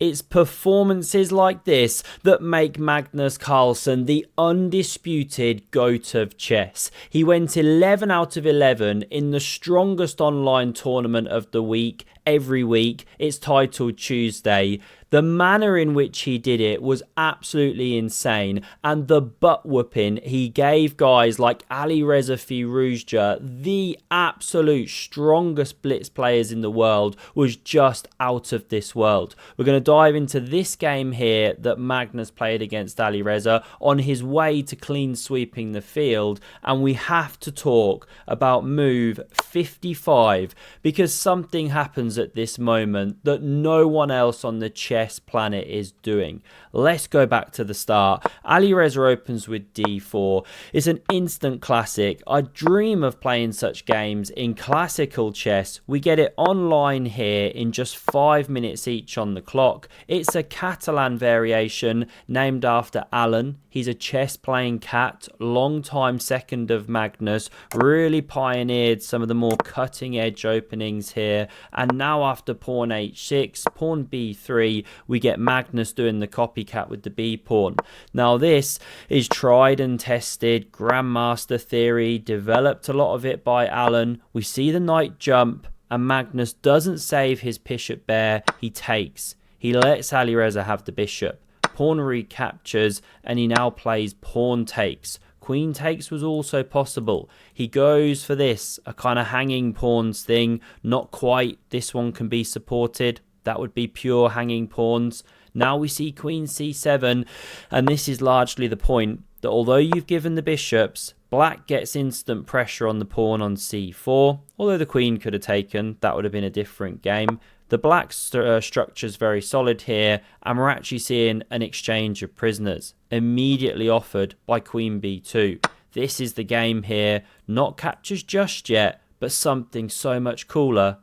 It's performances like this that make Magnus Carlsen the undisputed GOAT of chess. He went 11 out of 11 in the strongest online tournament of the week. Every week, it's titled Tuesday. The manner in which he did it was absolutely insane, and the butt whooping he gave guys like Alireza Firouzja, the absolute strongest blitz players in the world, was just out of this world. We're going to dive into this game here that Magnus played against Alireza on his way to clean sweeping the field, and we have to talk about move 55 because something happens at this moment that no one else on the chess planet is doing. Let's go back to the start. Alireza opens with d4. It's an instant classic. I dream of playing such games in classical chess. We get it online here in just 5 minutes each on the clock. It's a Catalan variation named after Alan. He's a chess playing cat, long time second of Magnus, really pioneered some of the more cutting edge openings here. And now after pawn h6, pawn b3, we get Magnus doing the copycat with the b pawn. Now this is tried and tested, grandmaster theory, developed a lot of it by Alan. We see the knight jump and Magnus doesn't save his bishop bear, he takes. He lets Alireza have the bishop. Pawn recaptures and he now plays pawn takes. Queen takes was also possible. He goes for this, a kind of hanging pawns thing. Not quite. This one can be supported. That would be pure hanging pawns. Now we see queen c7, and this is largely the point that although you've given the bishops, black gets instant pressure on the pawn on c4. Although the queen could have taken, that would have been a different game. The black structure is very solid here, and we're actually seeing an exchange of prisoners immediately offered by queen b2. This is the game here, not captures just yet, but something so much cooler.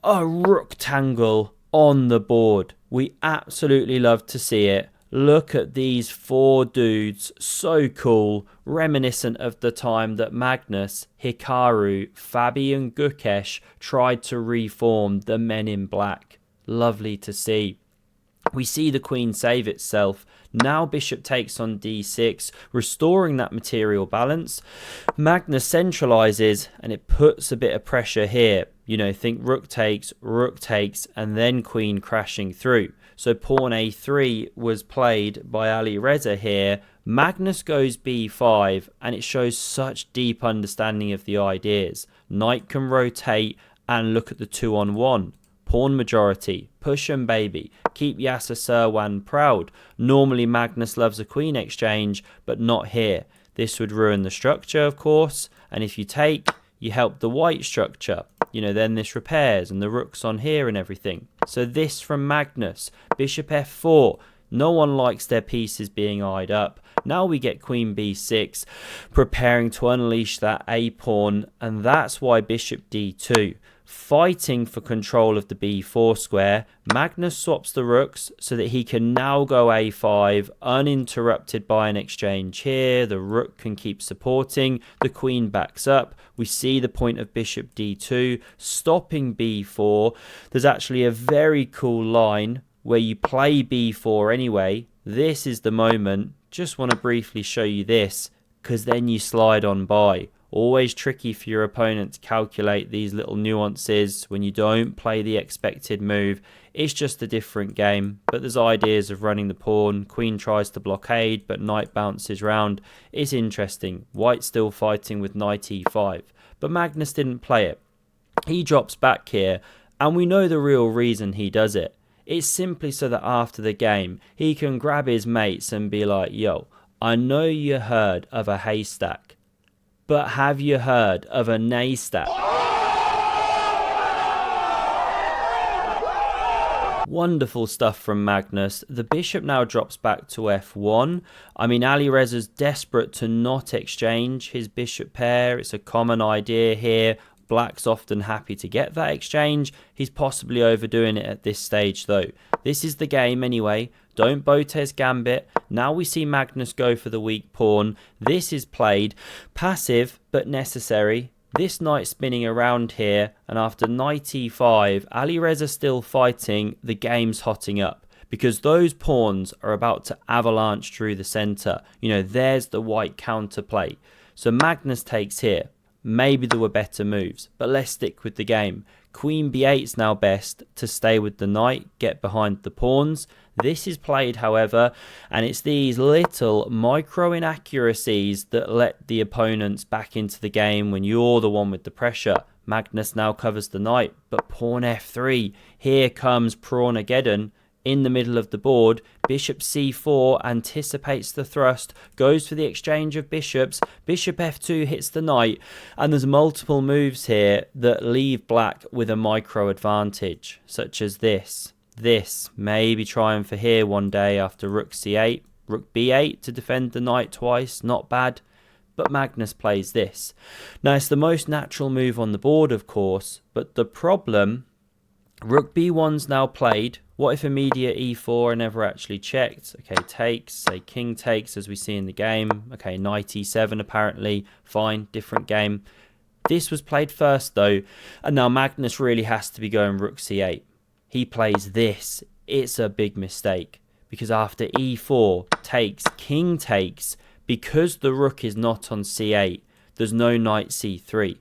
A rook tangle on the board. We absolutely love to see it. Look at these four dudes, so cool, reminiscent of the time that Magnus, Hikaru, Fabi and Gukesh tried to reform the Men in Black. Lovely to see. We see the queen save itself. Now bishop takes on d6, restoring that material balance. Magnus centralizes and it puts a bit of pressure here. You know, think rook takes, and then queen crashing through. So pawn a3 was played by Alireza here. Magnus goes b5, and it shows such deep understanding of the ideas. Knight can rotate, and look at the 2-on-1. Pawn majority, push and baby, keep Yasser Serwan proud. Normally Magnus loves a queen exchange, but not here. This would ruin the structure, of course, and if you take, you help the white structure. You know, then this repairs and the rook's on here and everything. So this from Magnus, bishop f4. No one likes their pieces being eyed up. Now we get queen b6, preparing to unleash that a pawn, and that's why bishop d2. Fighting for control of the b4 square, Magnus swaps the rooks so that he can now go a5 uninterrupted by an exchange here. The rook can keep supporting, the queen backs up. We see the point of bishop d2, stopping b4. There's actually a very cool line where you play b4 anyway. This is the moment. Just want to briefly show you this, because then you slide on by. Always tricky for your opponent to calculate these little nuances when you don't play the expected move. It's just a different game, but there's ideas of running the pawn. Queen tries to blockade, but knight bounces round. It's interesting. White's still fighting with knight e5, but Magnus didn't play it. He drops back here, and we know the real reason he does it. It's simply so that after the game, he can grab his mates and be like, yo, I know you heard of a haystack, but have you heard of a naystack? Wonderful stuff from Magnus. The bishop now drops back to f1. I mean, Alireza's desperate to not exchange his bishop pair. It's a common idea here. Black's often happy to get that exchange. He's possibly overdoing it at this stage though. This is the game anyway. Don't Botez gambit. Now we see Magnus go for the weak pawn. This is played. Passive but necessary. this knight spinning around here, and after knight e5, Alireza still fighting, the game's hotting up. Because those pawns are about to avalanche through the centre. You know, there's the white counterplay. So Magnus takes here. Maybe there were better moves, but let's stick with the game. Queen b8 is now best to stay with the knight, get behind the pawns. This is played, however, and it's these little micro inaccuracies that let the opponents back into the game when you're the one with the pressure. Magnus now covers the knight, but pawn f3. Here comes Prawn-ageddon. In the middle of the board, bishop c4 anticipates the thrust, goes for the exchange of bishops, bishop f2 hits the knight, and there's multiple moves here that leave black with a micro advantage, such as this. This, maybe trying for here one day after rook c8, rook b8 to defend the knight twice, not bad. But Magnus plays this. Now it's the most natural move on the board, of course, but the problem, rook b1's now played. What if immediate e4 are never actually checked? Okay, takes, say king takes as we see in the game. Okay, knight e7 apparently, fine, different game. This was played first though, and now Magnus really has to be going rook c8. He plays this. It's a big mistake, because after e4, takes, king takes, because the rook is not on c8, there's no knight c3.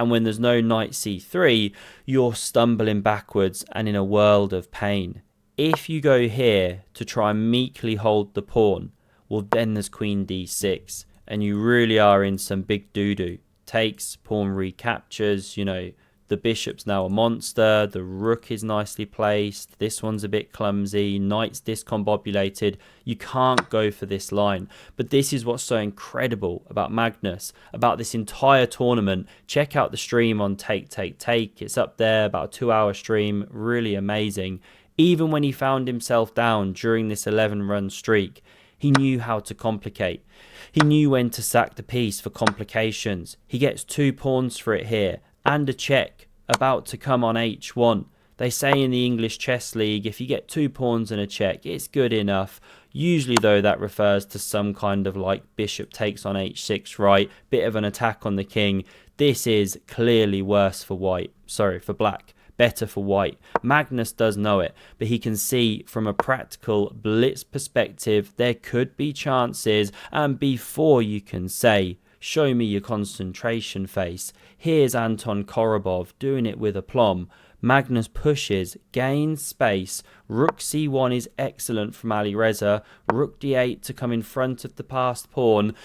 And when there's no knight c3, you're stumbling backwards and in a world of pain. If you go here to try and meekly hold the pawn, well then there's queen d6. And you really are in some big doo-doo. Takes, pawn recaptures, you know, the bishop's now a monster, the rook is nicely placed, this one's a bit clumsy, knight's discombobulated. You can't go for this line. But this is what's so incredible about Magnus, about this entire tournament. Check out the stream on Take. It's up there, about a 2-hour stream, really amazing. Even when he found himself down during this 11-run streak, he knew how to complicate. He knew when to sack the piece for complications. He gets 2 pawns for it here. And a check about to come on h1. They say in the English Chess League, if you get 2 pawns and a check, it's good enough. Usually, though, that refers to some kind of like bishop takes on h6, right? Bit of an attack on the king. This is clearly worse for white. Sorry, for black. Better for white. Magnus does know it, but he can see from a practical blitz perspective, there could be chances. And before you can say, show me your concentration face, here's Anton Korobov doing it with aplomb. Magnus pushes, gains space, rook c1 is excellent from Alireza, rook d8 to come in front of the passed pawn,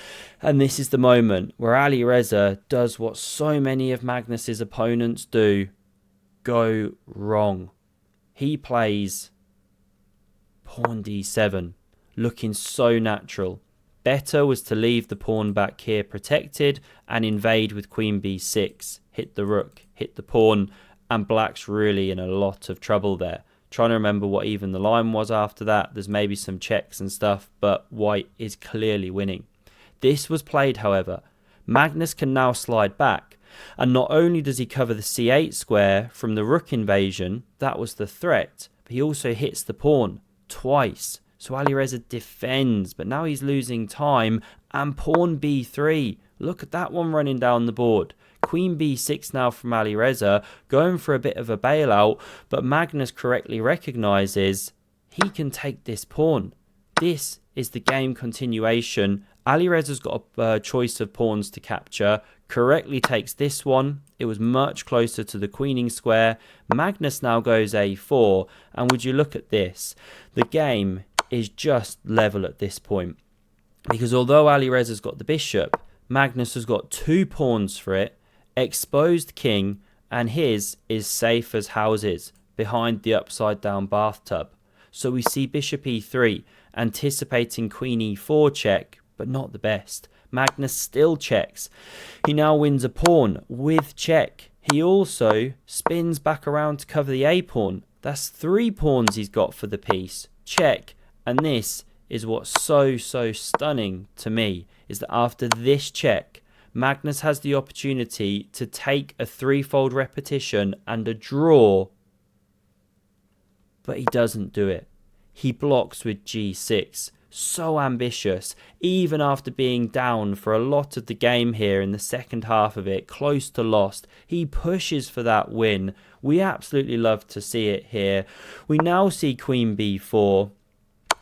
and this is the moment where Alireza does what so many of Magnus's opponents do, go wrong. He plays pawn d7, looking so natural. Better was to leave the pawn back here protected and invade with queen b6. Hit the rook, hit the pawn, and black's really in a lot of trouble there. Trying to remember what even the line was after that. There's maybe some checks and stuff, but white is clearly winning. This was played, however. Magnus can now slide back, and not only does he cover the c8 square from the rook invasion, that was the threat, but he also hits the pawn twice. So Alireza defends, but now he's losing time. And pawn b3. Look at that one running down the board. Queen b6 now from Alireza, going for a bit of a bailout, but Magnus correctly recognises he can take this pawn. This is the game continuation. Alireza's got a choice of pawns to capture. Correctly takes this one. It was much closer to the queening square. Magnus now goes a4. And would you look at this? The game is just level at this point, because although Alireza's got the bishop, Magnus has got 2 pawns for it, exposed king, and his is safe as houses behind the upside down bathtub. So we see bishop e3, anticipating queen e4 check, but not the best. Magnus still checks. He now wins a pawn with check. He also spins back around to cover the a pawn. That's 3 pawns he's got for the piece. Check. And this is what's so stunning to me, is that after this check, Magnus has the opportunity to take a 3-fold repetition and a draw, but he doesn't do it. He blocks with g6. so ambitious, even after being down for a lot of the game here in the second half of it, close to lost. He pushes for that win. We absolutely love to see it here. We now see queen b4,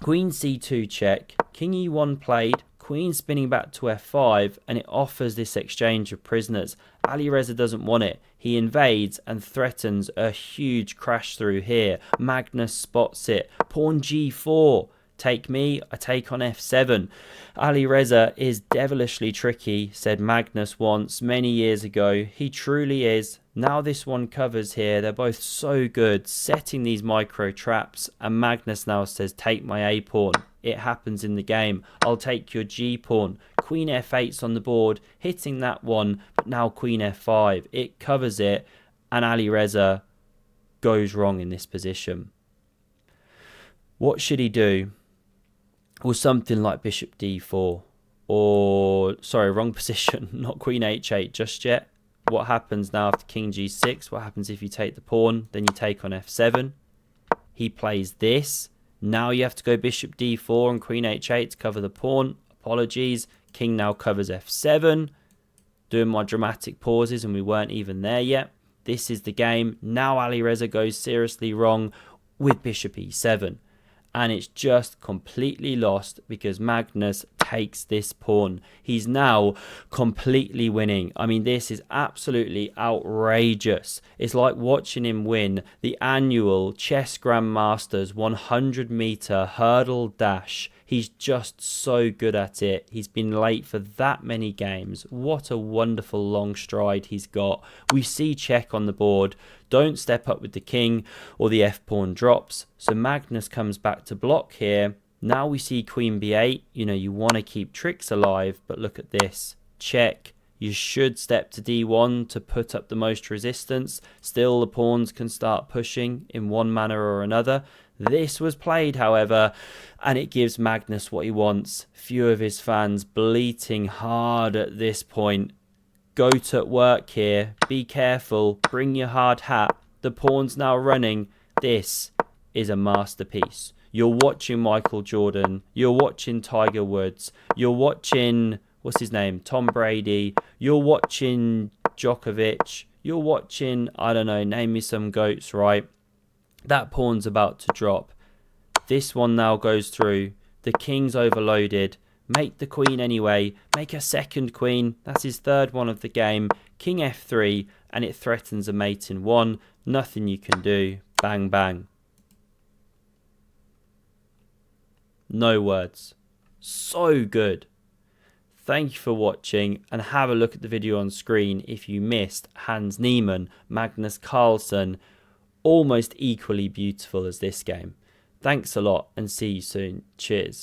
queen c2 check, king e1 played, queen spinning back to f5, and it offers this exchange of prisoners. Alireza doesn't want it. He invades and threatens a huge crash through here. Magnus spots it. Pawn g4. Take me, I take on f7. Alireza is devilishly tricky, said Magnus once, many years ago. He truly is. Now this one covers here. They're both so good, setting these micro traps. And Magnus now says, take my a pawn. It happens in the game. I'll take your g pawn. Queen f8's on the board, hitting that one. But now queen f5. It covers it. And Alireza goes wrong in this position. What should he do? Or something like bishop d4, or, sorry, wrong position, not queen h8 just yet. What happens now after king g6? What happens if you take the pawn? Then you take on f7. He plays this. Now you have to go bishop d4 and queen h8 to cover the pawn. Apologies. King now covers f7. Doing my dramatic pauses and we weren't even there yet. This is the game. Now Alireza goes seriously wrong with bishop e7. And it's just completely lost because Magnus takes this pawn. He's now completely winning. I mean, this is absolutely outrageous. It's like watching him win the annual Chess Grandmasters 100-meter hurdle dash. He's just so good at it. He's been late for that many games. What a wonderful long stride he's got. We see check on the board. Don't step up with the king or the f-pawn drops. So Magnus comes back to block here. Now we see queen b8. You know, you want to keep tricks alive, but look at this. Check. You should step to d1 to put up the most resistance. Still, the pawns can start pushing in one manner or another. This was played, however, and it gives Magnus what he wants. Few of his fans bleating hard at this point. Goat at work here. Be careful. Bring your hard hat. The pawn's now running. This is a masterpiece. You're watching Michael Jordan. You're watching Tiger Woods. You're watching, what's his name? Tom Brady. You're watching Djokovic. You're watching, I don't know, name me some goats, right? That pawn's about to drop. This one now goes through. The king's overloaded. Make the queen anyway. Make a second queen. That's his third one of the game. King f3, and it threatens a mate in one. Nothing you can do. Bang, bang. No words. So good. Thank you for watching, and have a look at the video on screen if you missed Hans Niemann, Magnus Carlsen. Almost equally beautiful as this game. Thanks a lot and see you soon. Cheers.